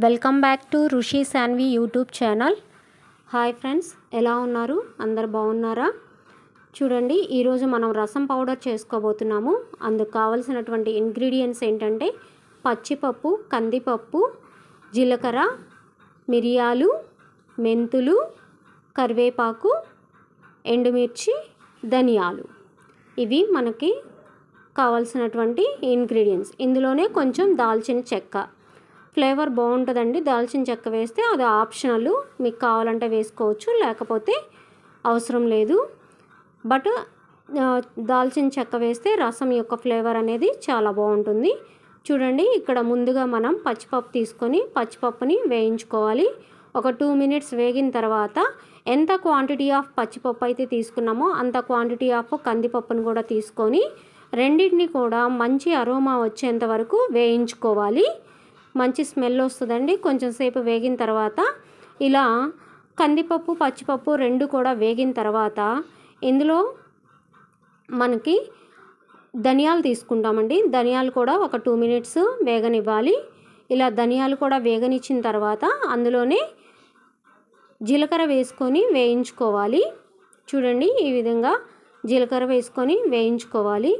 Welcome back to Rishi Shanvi YouTube channel. Hi friends, ఎలా ఉన్నారు? అందరు బాగున్నారా? చూడండి, ఈరోజు మనం రసం పౌడర్ చేసుకోబోతున్నాము. అందుకు కావలసినటువంటి ఇంగ్రీడియంట్స్ ఏంటంటే పచ్చిపప్పు, కందిపప్పు, జీలకర్ర, మిరియాలు, మెంతులు, కరివేపాకు, ఎండుమిర్చి, ధనియాలు. ఇవి మనకి కావాల్సినటువంటి ఇంగ్రీడియంట్స్. ఇందులోనే కొంచెం దాల్చిన చెక్క, ఫ్లేవర్ బాగుంటుందండి. దాల్చిన చెక్క వేస్తే అది ఆప్షనల్, మీకు కావాలంటే వేసుకోవచ్చు, లేకపోతే అవసరం లేదు. బట్ దాల్చిన చెక్క వేస్తే రసం యొక్క ఫ్లేవర్ అనేది చాలా బాగుంటుంది. చూడండి, ఇక్కడ ముందుగా మనం పచ్చిపప్పు తీసుకొని పచ్చిపప్పుని వేయించుకోవాలి. ఒక 2 minutes వేగిన తర్వాత ఎంత క్వాంటిటీ ఆఫ్ పచ్చిపప్పు అయితే తీసుకున్నామో అంత క్వాంటిటీ ఆఫ్ కందిపప్పును కూడా తీసుకొని రెండింటిని కూడా మంచి అరోమా వచ్చేంత వరకు వేయించుకోవాలి. మంచి స్మెల్ వస్తుందండి. కొంచెం సేపు వేగిన తర్వాత ఇలా కందిపప్పు, పచ్చిపప్పు రెండు కూడా వేగిన తర్వాత ఇందులో మనకి ధనియాలు తీసుకుంటామండి. ధనియాలు కూడా ఒక 2 minutes వేగనివ్వాలి. ఇలా ధనియాలు కూడా వేగనిచ్చిన తర్వాత అందులోనే జీలకర్ర వేసుకొని వేయించుకోవాలి. చూడండి, ఈ విధంగా జీలకర్ర వేసుకొని వేయించుకోవాలి.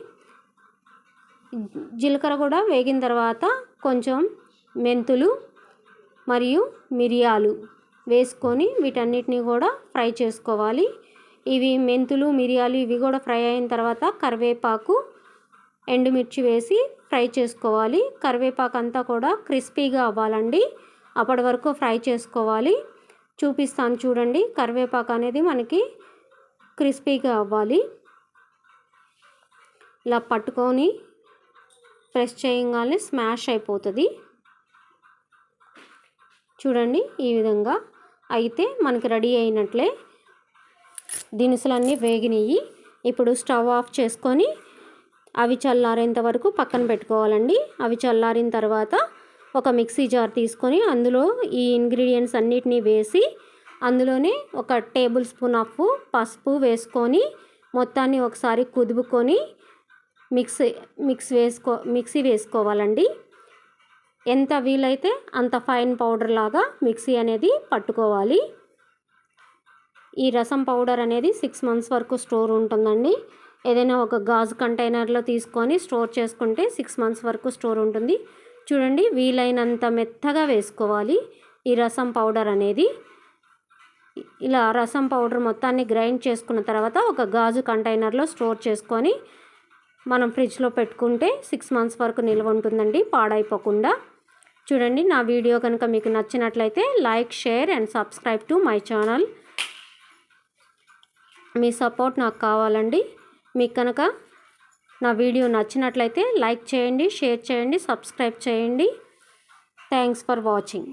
జీలకర్ర కూడా వేగిన తర్వాత కొంచెం మెంతులు మరియు మిరియాలు వేసుకొని వీటన్నిటిని కూడా ఫ్రై చేసుకోవాలి. ఇవి మెంతులు, మిరియాలు ఇవి కూడా ఫ్రై అయిన తర్వాత కరివేపాకు, ఎండుమిర్చి వేసి ఫ్రై చేసుకోవాలి. కరివేపాకు అంతా కూడా క్రిస్పీగా అవ్వాలండి, అప్పటి వరకు ఫ్రై చేసుకోవాలి. చూపిస్తాను చూడండి, కరివేపాకు అనేది మనకి క్రిస్పీగా అవ్వాలి. ఇలా పట్టుకొని ప్రెస్ చేయగానే స్మాష్ అయిపోతుంది. చూడండి, ఈ విధంగా అయితే మనకి రెడీ అయినట్లే. దినుసులన్నీ వేగినాయి. ఇప్పుడు స్టవ్ ఆఫ్ చేసుకొని అవి చల్లారేంత వరకు పక్కన పెట్టుకోవాలండి. అవి చల్లారిన తర్వాత ఒక మిక్సీ జార్ తీసుకొని అందులో ఈ ఇంగ్రీడియంట్స్ అన్నిటినీ వేసి అందులోనే ఒక 1 tablespoon ఆఫ్ పసుపు వేసుకొని మొత్తాన్ని ఒకసారి కుదుపుకొని మిక్సీ వేసుకోవాలండి. ఎంత వీలైతే అంత ఫైన్ పౌడర్ లాగా మిక్సీ అనేది పట్టుకోవాలి. ఈ రసం పౌడర్ అనేది 6 months వరకు స్టోర్ ఉంటుందండి. ఏదైనా ఒక గాజు కంటైనర్లో తీసుకొని స్టోర్ చేసుకుంటే 6 months వరకు స్టోర్ ఉంటుంది. చూడండి, వీలైనంత మెత్తగా వేసుకోవాలి ఈ రసం పౌడర్ అనేది. ఇలా రసం పౌడర్ మొత్తాన్ని గ్రైండ్ చేసుకున్న తర్వాత ఒక గాజు కంటైనర్లో స్టోర్ చేసుకొని మనం ఫ్రిడ్జ్లో పెట్టుకుంటే 6 months వరకు నిల్వ ఉంటుందండి, పాడైపోకుండా. చూడండి, నా వీడియో కనుక మీకు నచ్చినట్లయితే like, share and subscribe to my channel. Me support నాకు కావాలండి. మీకు కనుక నా వీడియో నచ్చినట్లయితే లైక్ చేయండి, షేర్ చేయండి, సబ్స్క్రైబ్ చేయండి. Thanks for watching.